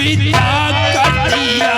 विदा कर दिया।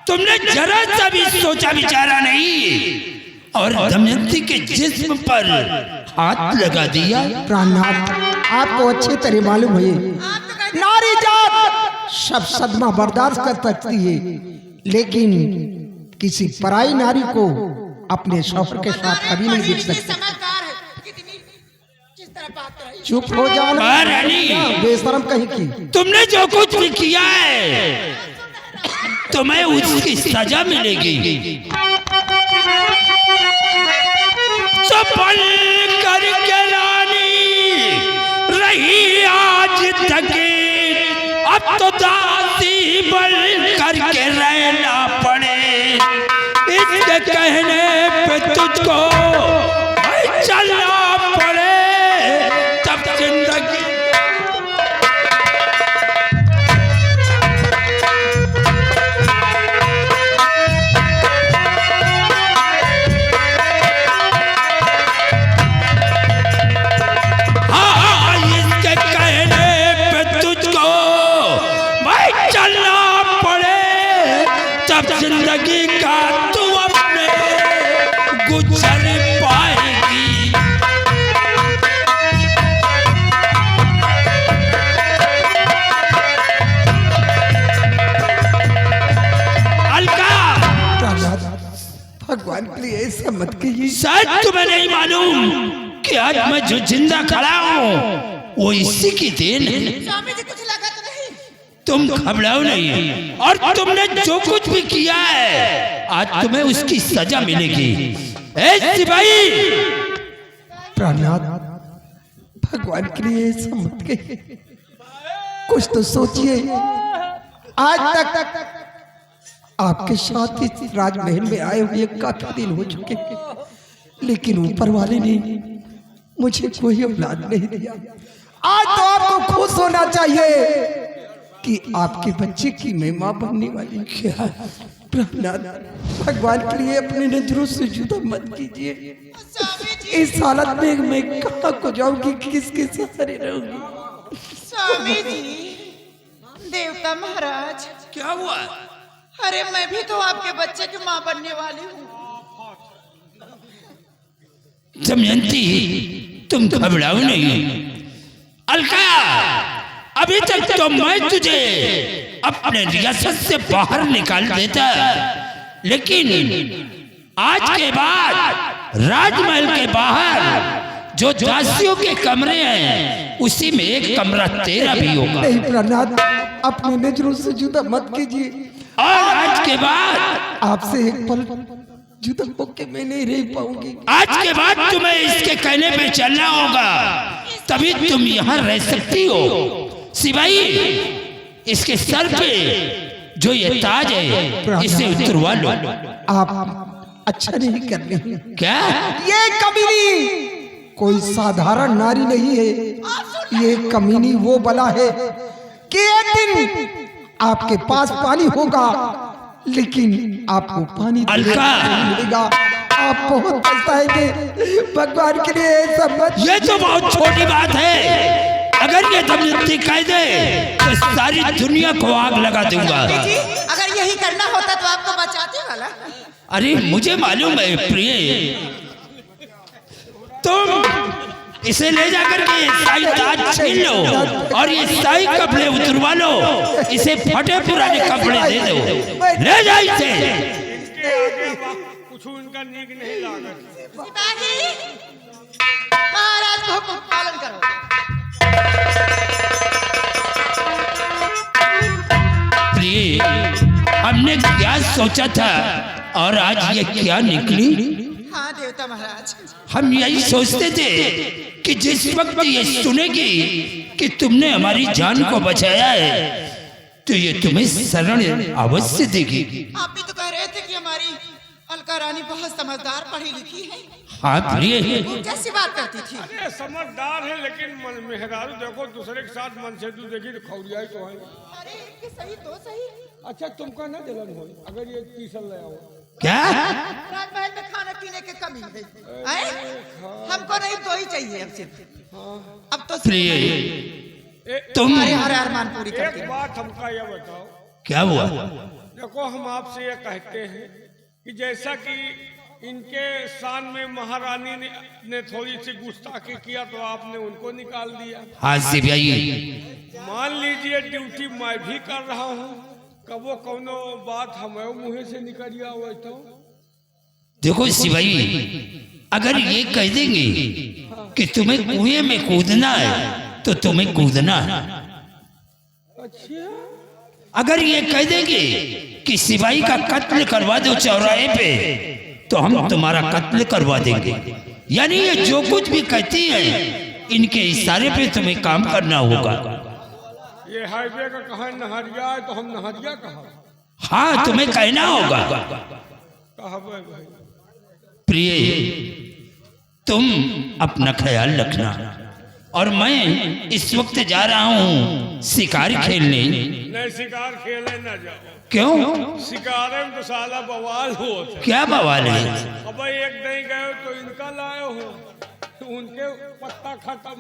तुमने जरा सा भी सोचा विचारा नहीं और दमयंती के जिस्म पर हाथ लगा दिया। प्राणनाथ, आपको अच्छी तरह मालूम है नारी जात सब सदमा बर्दाश्त कर सकती है, लेकिन किसी पराई नारी को अपने शौहर के साथ कभी नहीं देख सकती। चुप हो जाओ बेशरम कहीं की। तुमने जो कुछ भी किया है तुम्हें उसकी सजा मिलेगी। चपल करके रानी रही आज तक, अब तो दासी बन करके रहना पड़े। इसके कहने पे तुझको चलना पड़े तब जिंदगी। जिंदगी का तू अपने गुजर पाएगी। अलका, भगवान के लिए ऐसा मत कीजिए। शायद तुम्हें नहीं मालूम कि आज मैं जो जिंदा खड़ा हूँ वो इसी की देन है। स्वामी जी कुछ लगा तो नहीं? तुम घबराओ नहीं, और तुमने जो कुछ भी किया है आज तुम्हें उसकी सजा मिलेगी। ए सिपाही, प्राणनाथ, भगवान के लिए ऐसा मत कहिए, कुछ तो सोचिए। आज तक आपके साथ इस राजमहल में आए हुए काफी दिन हो चुके हैं, लेकिन ऊपर वाले ने मुझे कोई औलाद नहीं दिया। आज तो आपको खुश होना चाहिए कि आपके बच्चे की मैं मां बनने वाली। क्या प्रभुनाथ, भगवान के लिए अपने नजरों से जुदा मत कीजिए। इस हालत में मैं कहाँ को जाऊंगी, किसके सहारे रहूंगी? स्वामी जी, देवता महाराज, क्या हुआ? अरे मैं भी तो आपके बच्चे की मां बनने वाली हूँ। दमयंती, तुम घबराओ नहीं। अलका, अभी तक तो मैं तुझे अपने रियासत से बाहर निकाल देता, लेकिन आज के बाद राजमहल के बाहर जो दासियों के कमरे हैं उसी में एक कमरा तेरा भी होगा। नहीं प्रहलाद, अपने नजरों से जुदा मत कीजिए। और आज के बाद आपसे एक पल जुदा होके मैं नहीं रह पाऊंगी। आज के बाद तुम्हें इसके कहने पे चलना होगा, तभी तुम यहाँ रह सकती हो। सिपाही, इसके सर पे जो ये ताज है इसे उतरवा लो। आप अच्छा नहीं कर रही। क्या? ये कमीनी कोई साधारण नारी नहीं है, ये कमीनी वो बला है कि एक दिन आपके पास पानी होगा लेकिन आपको पानी अलका! नहीं मिलेगा, आप बहुत पछताएंगे। भगवान के लिए सब मत। ये तो बहुत छोटी बात है। अगर ये दमयंती कह दे तो सारी दुनिया को आग लगा दूंगा। जी, अगर यही करना होता तो आपको बचाते वाला। अरे मुझे मालूम है प्रिय, तुम इसे ले जाकर के साई ताज छीन लो और ये साई कपड़े उतरवा लो, इसे फटे पुराने कपड़े दे दो, ले जा इसे। कुछ उनका नीक नहीं लागत। सिपाही, महाराज को हुक्म पालन करो। प्रिय, हमने क्या सोचा था और आज ये क्या निकली? हाँ देवता महाराज, हम यही सोचते थे कि जिस वक्त ये सुनेगी कि तुमने हमारी जान को बचाया है तो ये तुम्हें शरण अवश्य देगी। आप भी तो कह रहे थे कि हमारी अलका रानी बहुत समझदार पढ़ी लिखी है। हाँ प्रिय, वो कैसी बात करती थी? अरे समझदार है लेकिन मेहरारू देखो दूसरे के साथ मन से तू देखी तो खौरिया ही तो है। अरे इनकी सही तो सही। अच्छा तुमका ना जलन हो अगर ये तीसर ले आओ। क्या? राजमहल में खाने पीने के कमी है, हमको नहीं तो ही चाहिए अब सिर्फ। अब तो प्रिय, तुम हमारे हर अरमान पूरी करते एक हैं। बात हमका यह बताओ, क्या हुआ? देखो हम आपसे ये कहते हैं कि जैसा कि इनके शान में महारानी ने थोड़ी सी गुस्ताखी किया तो आपने उनको निकाल दिया। हाँ सिपाही, मान लीजिए ड्यूटी मैं भी कर रहा हूँ, कबो कौनो बात हमें मुँह से निकल हुआ तो देखो सिपाही, अगर ये कह देंगे कि तुम्हें कुएं में कूदना है तो तुम्हें कूदना है। अच्छा अगर ये कह देंगे कि सिपाही का कत्ल करवा दो चौराहे पे तो हम तुम्हारा कत्ल करवा देंगे। यानी ये जो कुछ भी कहती है इनके इशारे पे तुम्हें काम करना होगा। ये हाईवे का कहा नहरिया है तो हम नहरिया कहा हाँ, तुम्हें कहना होगा। कहबे भाई। प्रिय, तुम अपना ख्याल रखना और मैं इस वक्त जा रहा हूँ शिकार खेलने। नहीं शिकार खेले न जाओ। क्यों? शिकारे में तो साला बवाल हो। क्या बवाल है? अब एक नहीं गए तो इनका लाए हो, तो उनके पत्ता खत्म,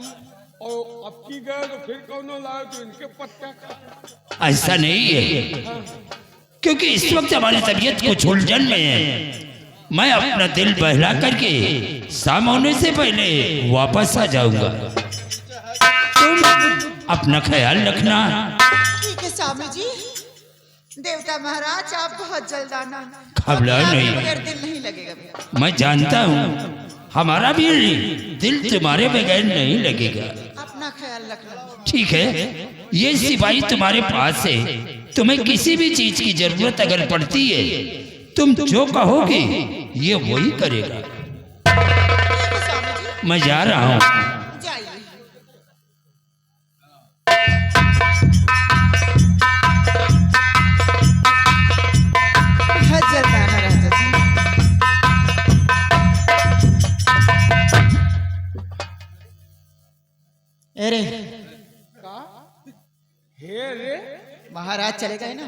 और अब की गए तो फिर कौन लाए तो इनके पत्ते खत्म। ऐसा नहीं है, क्योंकि इस वक्त हमारी तबीयत कुछ उलझन में है। मैं अपना दिल बहला करके शाम होने से पहले वापस आ जाऊंगा। तुम अपना ख्याल रखना। ठीक है स्वामी जी। देवता महाराज आप बहुत जल्द आना। घबराओ नहीं। बगैर दिल नहीं लगेगा। मैं जानता हूँ हमारा भी दिल तुम्हारे बगैर नहीं लगेगा। अपना ख्याल रखना। ठीक है, ये सिपाही तुम्हारे पास है। तुम्हें किसी भी चीज की जरूरत अगर पड़ती है, तुम जो कहोगे ये वही करेगा। ठीक है स्वामी जी, मैं जा रहा हूँ। जाइए। बहुत जल्द आना राजा जी। अरे हे रे महाराज चले गए ना।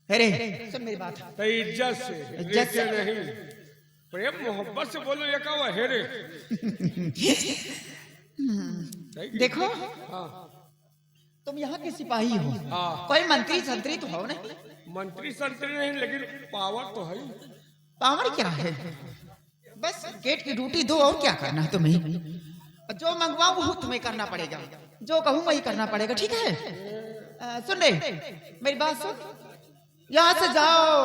अरे सुन मेरी बात। तो इज्जत से इज्जत से। नहीं, प्रेम मोहब्बत से बोलो। ये कहा हे रे। देखो हाँ तुम यहाँ के सिपाही हो, हाँ। कोई मंत्री संतरी तो हो नहीं। मंत्री संतरी नहीं लेकिन पावर तो है। पावर क्या है? बस गेट की ड्यूटी दो, और क्या करना है तुम्हें? जो मंगवाऊं वो तुम्हें करना पड़ेगा, जो कहूं वही करना पड़ेगा। ठीक है? सुन रे मेरी बात सुन। यहाँ से जाओ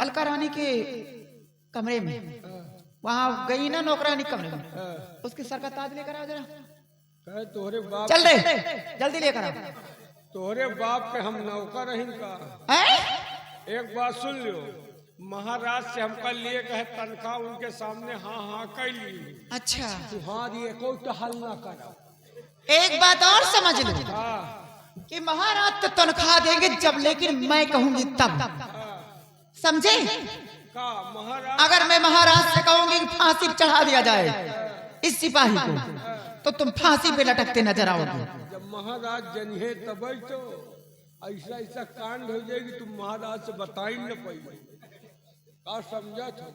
अलका रानी के कमरे में, वहां गई ना नौकरानी कमरे में, उसके सर का ताज लेकर आ जरा। कहे तोहरे बाप, चल रे जल्दी लेकर आ। तोहरे बाप के हम नौकर रही का। हैं? एक बात सुन लियो, महाराज से हमका लिए कहे तनख्वाह उनके सामने हाँ हाँ कर ली। अच्छा तुम्हारी एको तो हल ना करा। एक बात और समझ लो हाँ कि महाराज तो तनख्वाह देंगे जब, लेकिन मैं कहूंगी तब। समझे? का महाराज अगर मैं महाराज से कहूंगी कि फांसी पे चढ़ा दिया जाए इस सिपाही को, तो तुम फांसी पे लटकते नजर आओगे। जब महाराज जनिए तब तो ऐसा ऐसा कांड हो जाएगी तुम महाराज से बता ही न पाई का समझा था।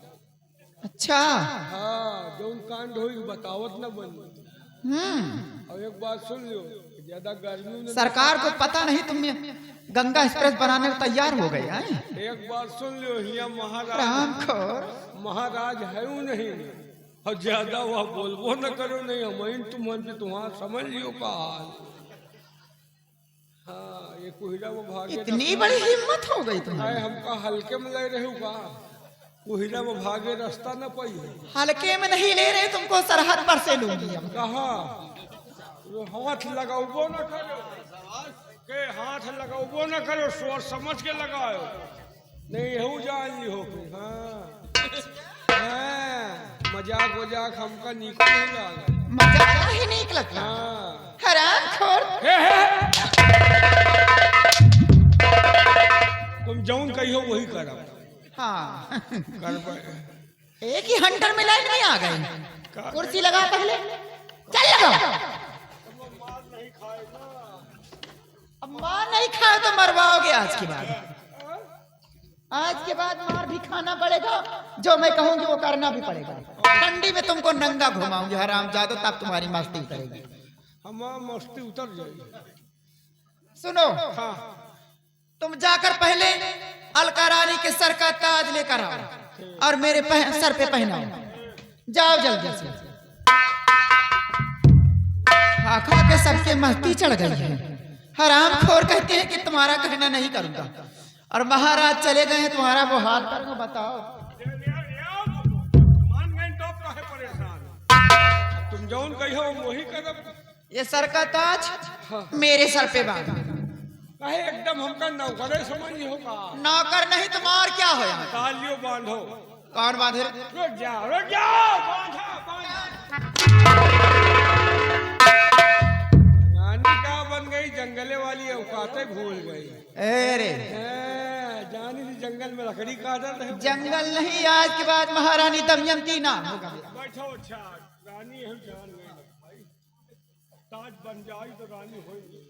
अच्छा। हाँ जो कांड हो बतावत न बनी। और एक बात सुन लो, ज्यादा गर्मी में सरकार को पता नहीं तुम गंगा एक्सप्रेस बनाने को तैयार हो गए हैं। एक बात सुन लो, यहाँ महाराज महाराज है नहीं और ज्यादा वह बोलबो न करो नहीं हम तुम तुम्हारा समझ लियो का हाल। हाँ ये कोहिरा वो भागे इतनी बड़ी हिम्मत हो गई तुम्हारी। हमका हल्के में ले रहे का कोहिरा वो भागे रास्ता न पाई। हल्के में नहीं ले रहे तुमको, सरहद पर से लूंगी हम। कहा हाथ लगाओ न करो के हाथ लगाओ न करो, सोच समझ के लगाओ नहीं हो जान ली हो। हाँ मजाक वजाक हमका निक नहीं लगा। मजाक ही नहीं लगता। हाँ हरामखोर। तुम जौन कहियो वही करो। हाँ कर एक ही हंटर में लाइन में आ गए। कुर्सी लगा पहले, चल लगा। अब मार नहीं खाए तो मरवाओगे आज के बाद। आज के बाद मार भी खाना पड़ेगा, जो मैं कहूंगी वो करना भी पड़ेगा। ठंडी में तुमको नंगा घुमाऊंगी हरामजादो, तब तुम्हारी मस्ती करेगी। हमारा मस्ती उतर जाएगी। सुनो, हाँ तुम जाकर पहले अलका रानी के सर का ताज लेकर आओ और मेरे सर पे पहनाओ। जाओ जल्दी से। खा खा के सबके मस्ती चढ़ गई है। हरामखोर कहते हैं कि तुम्हारा कहना नहीं करूंगा, और महाराज चले गए हैं तुम्हारा वो हाथ पर। बताओ मान गए तो काहे परेशान? तुम जौन कहियो वही करब। ये सर का ताज मेरे सर पे बांधो। काहे एकदम हमका नौकरे समझ होगा। नौकर नहीं तो और क्या होया? तालियो बांधो। कौन बांधे? रुक जाओ बांधा नानी का बन गई जंगले वाली औकातें भूल गई। अरे जानी थी जंगल में लकड़ी काटल रहे। जंगल नहीं, आज के बाद महारानी दमयंती नाम होगा। बैठो। अच्छा रानी हम जान गए भाई, ताज बन जाई तो रानी होगी।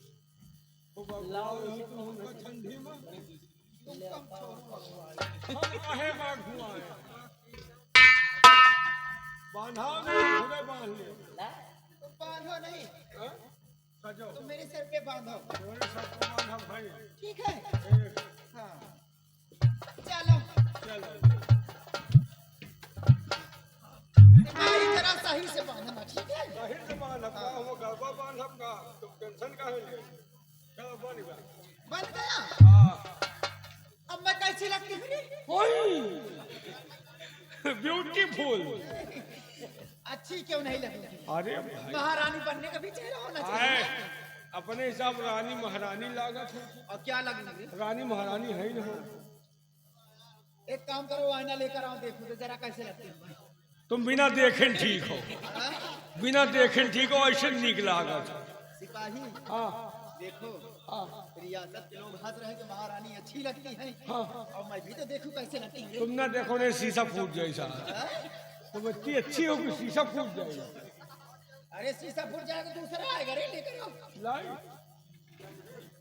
ठंडी में बांधा बांध ले। बांधो नहीं, तुम मेरे सर पे बांधो। बांधा भाई ठीक है। हाँ चलो जरा सही से बांधना। ठीक है सही से बांधा। वो गरबा बांधब का तुम टेंशन का है। बन गया। अब मैं कैसी लगती हूँ? ब्यूटीफुल। अच्छी क्यों नहीं लगती? अरे महारानी बनने का भी चेहरा होना चाहिए। अपने हिसाब रानी महारानी लागत है। और क्या लगेगी? रानी महारानी है ही हो। एक काम करो, आईना लेकर आओ, देखो तो जरा कैसे लगती है। तुम बिना देखे ठीक हो, बिना देखे ठीक हो, ऐसे निक लागत। सिपाही हाँ देखो, रियासत के लोग हंस रहे कि महारानी अच्छी लगती है। और मैं भी तो देखूं कैसे लगती है। तुम ना देखो ने शीशा फूट जाए सा। तुम इतनी अच्छी हो कि शीशा फूट जाएगा। अरे शीशा फूट जाएगा दूसरा आएगा रे, लेकर आओ। लाई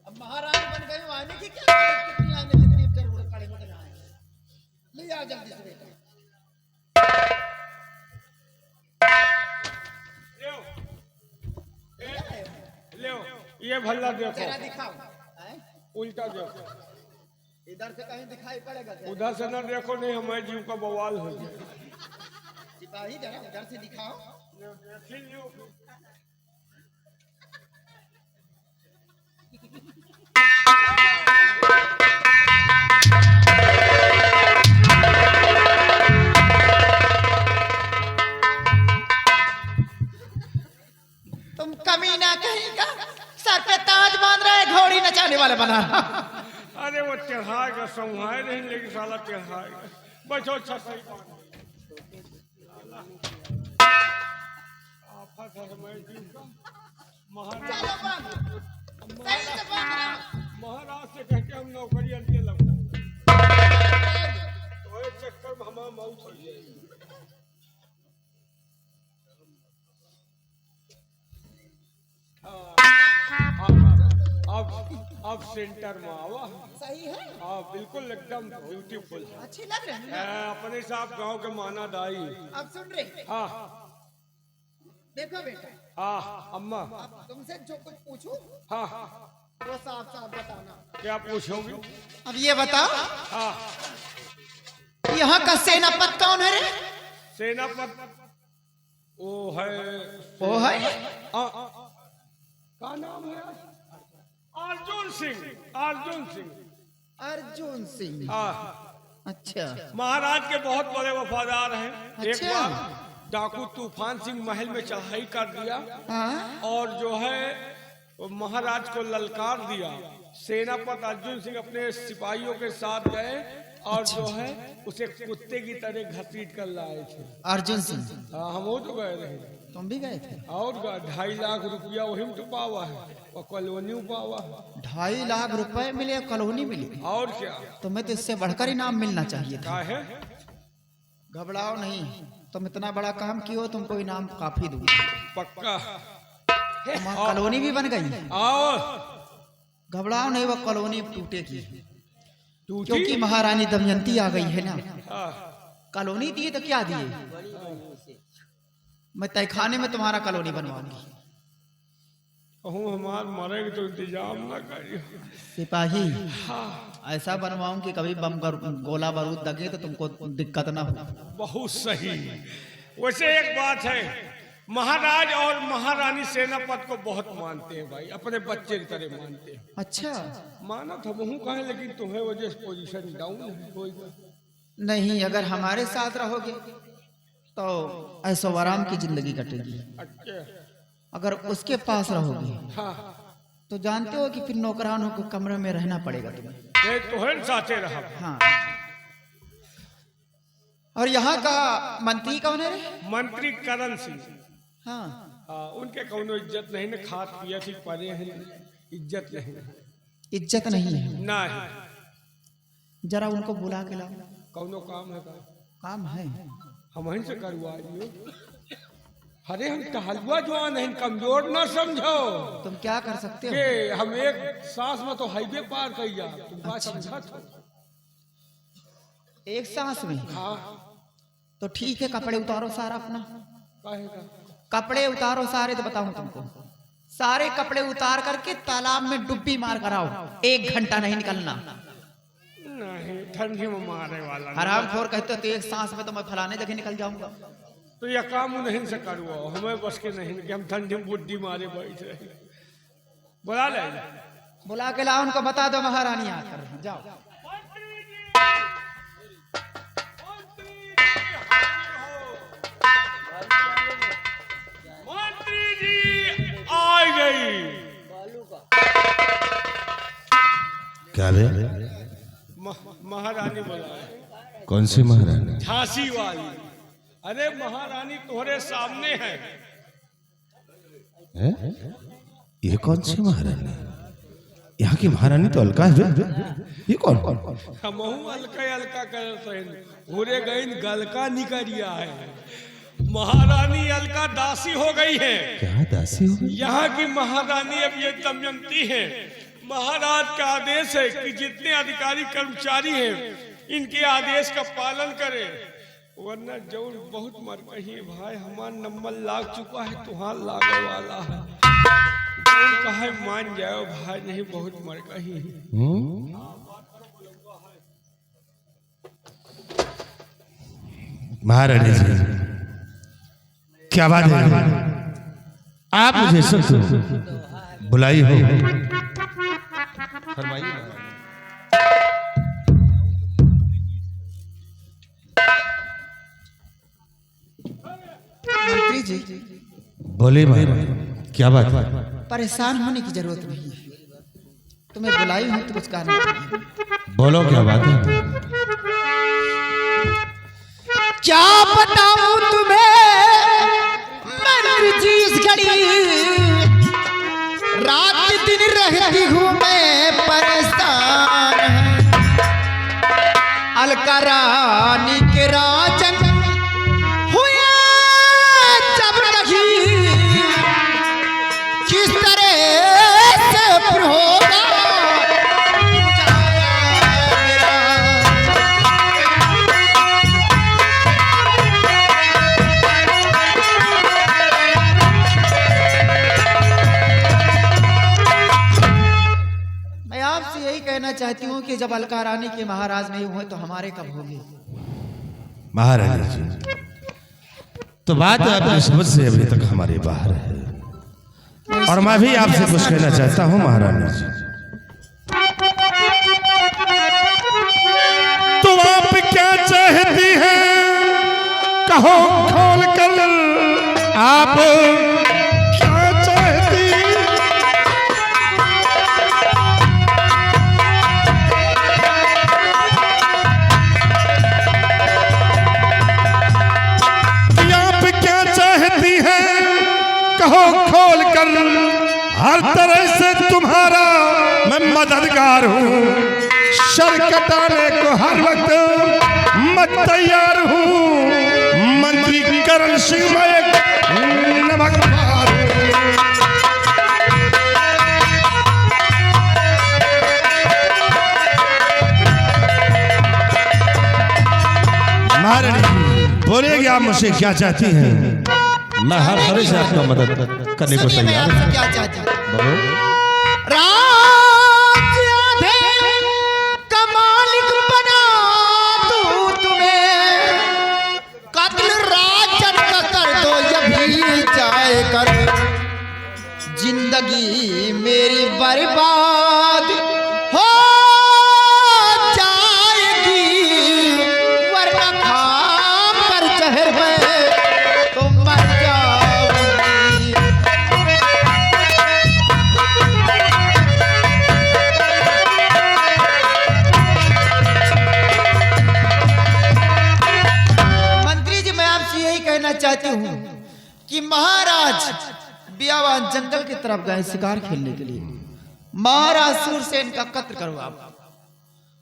अब महारानी बन गए हो, आने की क्या कितनी आने जितनी जरूरत पड़े उतना आए। ले आओ जल्दी से बेटा। ले ये भल्ला देखो, जरा दिखाओ। उल्टा देखो। इधर से कहीं दिखाई पड़ेगा? उधर से ना देखो, नहीं हमारे जीव का बवाल हो जाए। सिपाही जरा उधर से दिखाओ। तुम कमीना कहेगा, सर पे ताज बांध रहा है, घोड़ी नचाने वाला बना रहा। अरे वो चढ़ाएगा, संभाए नहीं, लेकिन साला चढ़ाएगा। बैठो अच्छा सही महाराज से कहते हम नौकरी अंते लगता। में मौत हो जाएगी। अब सेंटर में आवा। सही है। हाँ बिल्कुल एकदम ब्यूटीफुल। अच्छी लग रही है ना? अपने साहब गांव के माना दाई। अब सुन रहे? हाँ देखो बेटा, हाँ अम्मा। अब तुमसे जो कुछ पूछूं हाँ वो साफ साफ बताना। क्या पूछोगे? अब ये बताओ, हाँ यहाँ का सेनापति कौन है रे? सेनापति वो है क्या नाम है? अर्जुन सिंह। अर्जुन सिंह। अर्जुन सिंह। हाँ अच्छा। महाराज के बहुत बड़े वफादार हैं। एक अच्छा। बार डाकू तूफान सिंह महल में चढ़ाई कर दिया हाँ? और जो है वो महाराज को ललकार दिया। सेनापति अर्जुन सिंह अपने सिपाहियों के साथ गए और जो है उसे कुत्ते की तरह घसीट कर लाए थे। अर्जुन सिंह। हाँ हम वो तो गए रहे। तुम भी गए थे? और 2.5 लाख रुपया वही में तो पावा है और कॉलोनी पावा है। 2.5 लाख रुपए मिले, कॉलोनी मिली। और क्या? तुम्हें तो इससे बढ़कर इनाम मिलना चाहिए था। क्या है? घबराओ नहीं, तुम इतना बड़ा काम किए हो, तुमको इनाम काफी दूंगी। पक्का? कॉलोनी भी बन गई। आओ। घबराओ नहीं, वो कॉलोनी टूटेगी टूटी? क्योंकि महारानी दमयंती आ गई है ना। हाँ। कॉलोनी दिए तो क्या दिए, मैं तहखाने में तुम्हारा कॉलोनी बनवाऊंगी। कहूँ हमार मरेगी तो इंतजाम ना करियो। सिपाही हाँ। ऐसा बनवाऊं कि कभी बम गोला बारूद लगे तो तुमको दिक्कत ना हो। बहुत सही। वैसे एक बात है, महाराज और महारानी सेनापति को बहुत मानते हैं भाई, अपने बच्चे की तरह मानते हैं। अच्छा। माना तो हमहू कहे, लेकिन तुम्हें वजह से पोजीशन डाउन है। कोई नहीं, अगर हमारे साथ रहोगे तो ऐशो आराम की जिंदगी कटेगी। अच्छा। अगर उसके पास रहोगे हाँ तो जानते हो कि फिर नौकरानों को कमरे में रहना पड़ेगा तुम्हें। ये तो साथे रहा। हाँ। और यहाँ का मंत्री कौन है रे? मंत्री करण सिंह। हाँ। हाँ उनके कौनो इज्जत नहीं न, खात पिया थी परे हैं, इज्जत नहीं। इज्जत नहीं है? ना है। जरा उनको बुला के लाओ। कौनो काम है का? काम है। हम वहीं से करवा लियो। अरे हम टहलुआ जवान हैं, कमजोर ना समझो। तुम क्या कर सकते हो? के हम एक सांस में तो हाईवे पार कर जा। तुम बात समझा तो? एक सांस में? हाँ। तो ठीक है, कपड़े उतारो सारा अपना। कहेगा कपड़े उतारो सारे, तो बताऊं तुमको, सारे कपड़े उतार करके तालाब में डुब्बी मार कर आओ। 1 घंटा नहीं निकलना। नहीं, ठंडी में मारे वाला नहीं। हरामखोर कहते हो तो एक सांस में तो मैं फलाने जगह निकल जाऊंगा। तो यह काम नहीं से करवाओ, हमें बस के नहीं कि हम ठंडी में बुड्ढी मारे बैठ रहे। बुला ले। बुला के लाओ, उनको बता दो महारानी आकर। जाओ। मंत्री जी आ गई। क्या रे? महारानी बुलाए। कौन सी महारानी? झांसी वाली। अरे महारानी तुम्हारे सामने है। ये कौन सी महारानी? यहाँ की महारानी तो अलका है। ये कौन? हमहू अलका अलका करते हैं, पूरे गईन गलका निकलिया है। महारानी अलका दासी हो गई है। क्या दासी हो गई? यहाँ की महारानी अब ये दमयंती है। महाराज का आदेश है कि जितने अधिकारी कर्मचारी हैं इनके आदेश का पालन करें, वरना जौन बहुत मर कही भाई। हमारा नंबर लाग चुका है, तुहार लागे वाला है। जौन कहे मान जाओ भाई, नहीं बहुत मर कही। महारानी जी, क्या बात है? आप मुझे सब बुलाई हो? फरमाइए। मंत्री जी, बोले महारानी, क्या बात है? परेशान होने की जरूरत नहीं है। तुम्हें बुलाई हूं तो कुछ कारण है। बोलो क्या बात है? क्या बताऊं तुम्हें मंत्री जी, इस घड़ी रात दिन रहती हूँ मैं परेशान। अलका अलका रानी के राजन हुए जब नहीं किस तरह से होगा मैं आपसे यही कहना चाहती हूँ कि जब अलका रानी के महाराज नहीं हुए तो हमारे कब होंगे? महारानी जी, तो बात आपकी समझ से अभी तक हमारे बाहर है, और मैं भी आपसे कुछ कहना चाहता हूँ महारानी जी। तो आप क्या चाहती हैं कहो खोल कर, आप क्या चाहती? आप क्या चाहती हैं कहो खोल कर, हर तरह से तुम्हारा मैं मददगार हूँ, शर कटाने को हर वक्त मैं तैयार हूँ, मंत्री करण सिंह मैं एक नमकदार हूँ। महारानी जी, बोलिए कि आप मुझसे क्या चाहती हैं? मैं हर तरह से आपका मदद करने को सुनिए, मैं तैयार आपसे हूँ। क्या चाहती हूँ? बोलो। राज्य का मालिक बना तू तुम्हें, कत्ल राजन का कर दो ये भी जाए कर, जिंदगी मेरी बर्बाद हो जाएगी, वरना खाम पर जहर है तो मर जाऊंगी। मंत्री जी, मैं आपसे यही कहना चाहती हूँ कि महाराज बियावान जंगल की तरफ गए शिकार खेलने के लिए, महाराज सूरसेन का कत्ल करो आप,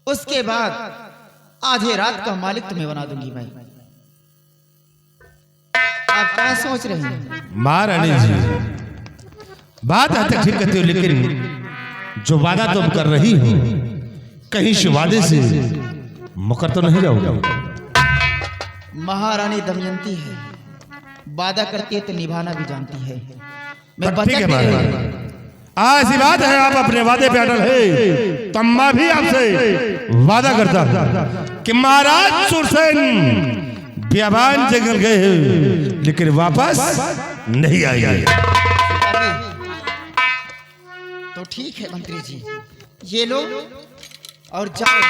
उसके बाद आधे रात का मालिक तुम्हें बना दूंगी मैं। आप क्या सोच रहे हैं? महारानी जी, बात है तो ठीक कहती हो, लेकिन जो वादा तुम कर रही हो कहीं से वादे से मुकर तो नहीं जाओगे? महारानी दमयंती है, वादा करती है तो निभाना भी जानती है। मैं ठीक है वचन दे रही हूँ। महारानी, ऐसी बात है आप अपने वादे पे अटल है, तब मैं भी आपसे वादा करता हूं कि महाराज सुरसेन बियाबान जंगल गए हैं, लेकिन वापस नहीं आएंगे। तो ठीक है मंत्री जी, ये लो और जाओ,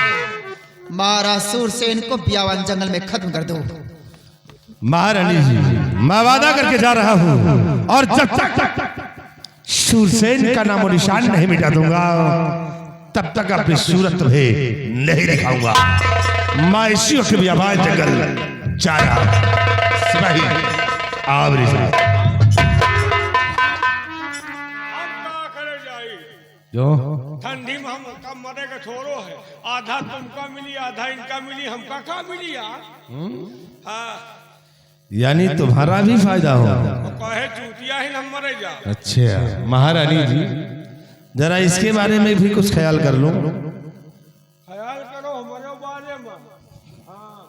महाराज सूरसेन को बियावान जंगल में खत्म कर दो। महारानी जी, मैं वादा करके जा रहा हूं, और जब तक सूरसेन का नामो निशान नहीं मिटा दूंगा तब तक अपनी सूरत तुम्हें नहीं दिखाऊंगा। मैं इसी वक्त बियाबान जंगल जा रहा हूं। सिपाही आवरी से हम का करे जाई, जो ठंडी में हम का मरे का छोड़ो है, आधा तुमका मिली आधा इनका मिली, हमका का मिली यार? हाँ, यानी तुम्हारा भी फायदा हो। तो कहे चूतिया ही हम मरे जा। अच्छा महारानी जी, जरा इसके बारे में भी कुछ ख्याल कर लो। ख्याल करो हमारे बारे में। हाँ,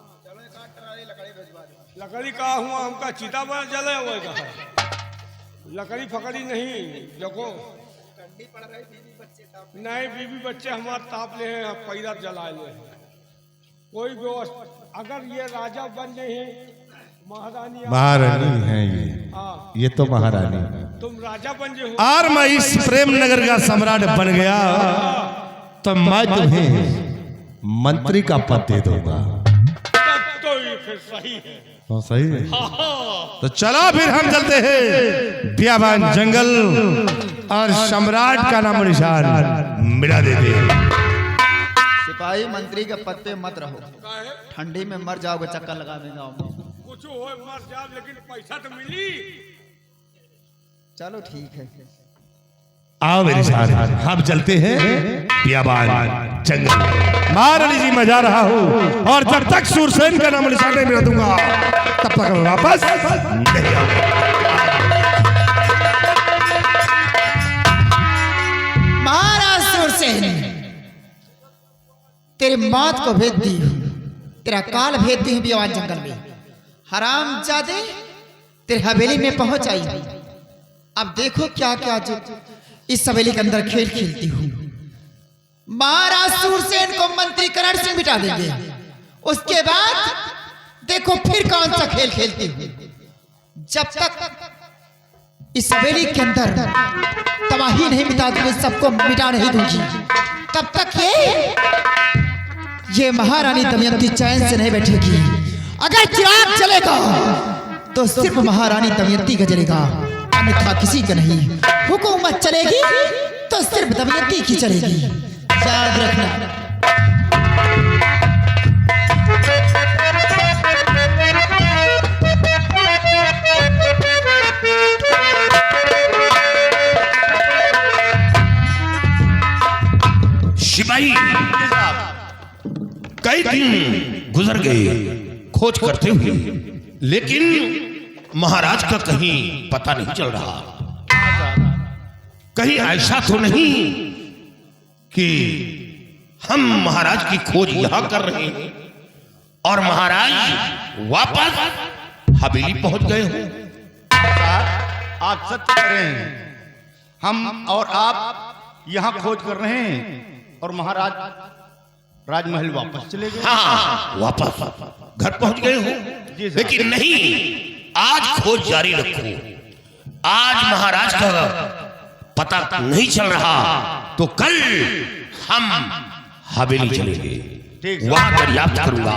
लकड़ी का हुआ, हमका चीता बना जले हुआ है, लकड़ी फकड़ी नहीं। देखो नहीं, बीवी बच्चे हमारे ताप ले हैं, पैदा जला ले हैं। कोई व्यवस्था, अगर ये राजा बन गए हैं, महारानी महारानी है हाँ, ये तो महारानी। तुम राजा बन गए हो, और मैं इस प्रेम नगर का सम्राट बन गया तो मैं तुम्हें मंत्री का पद दे दूंगा। तब तो ये फिर सही है। तो सही है, हाँ, तो चलो फिर हम चलते हैं बियाबान जंगल और सम्राट का नाम निशान मिला देते हैं। सिपाही मंत्री के पद पे मत रहो, काहे? ठंडी में मर जाओगे चक्कर लगाने गाँव में। कुछ हो मर जाओ, लेकिन पैसा तो मिली। चलो ठीक है। आओ मेरे साथ, हम चलते हैं बियाबान जंगल। महारानी जी मैं जा रहा हूँ और जब तक सूरसेन का नाम निशान नहीं मिला दूंगा तब तक मैं वापस नहीं आऊंगा। महाराज सूरसेन, तेरी मौत को भेज दी हूं, तेरा काल भेज दी हूं बियाबान जंगल में। हरामजादे तेरी हवेली में पहुंच आई। अब देखो क्या क्या जो इस हवेली के अंदर खेल खेलती हूँ। महाराज सूरसेन को मंत्री करण सिंह बिठा देंगे, उसके बाद देखो फिर कौन सा खेल खेलती हूँ। जब तक इस हवेली के अंदर तबाही नहीं मिटा दूंगी, सबको मिटा नहीं दूंगी, तब तक ये महारानी दमयंती चैन से नहीं बैठेगी। अगर चिराग चलेगा तो सिर्फ महारानी दमयंती का जलेगा, अन्यथा किसी का नहीं। हुकूमत चलेगी तो सिर्फ दमयंती की चलेगी, याद रखना। सिपाही, कई दिन गुजर गए खोज करते हुए, लेकिन महाराज का कहीं पता नहीं चल रहा। कहीं ऐसा तो नहीं कि हम महाराज की खोज यहां कर रहे हैं और महाराज वापस हवेली पहुंच गए हो। आप सत्य कह रहे हैं, हम और आप यहाँ खोज कर रहे हैं और महाराज राजमहल वापस चले गए। हाँ, वापस घर पहुंच गए हो, लेकिन नहीं, आज खोज जारी रखो। आज महाराज का पता नहीं चल रहा तो कल हम हवेली चलेंगे, वहां दरियाफ्त करूंगा।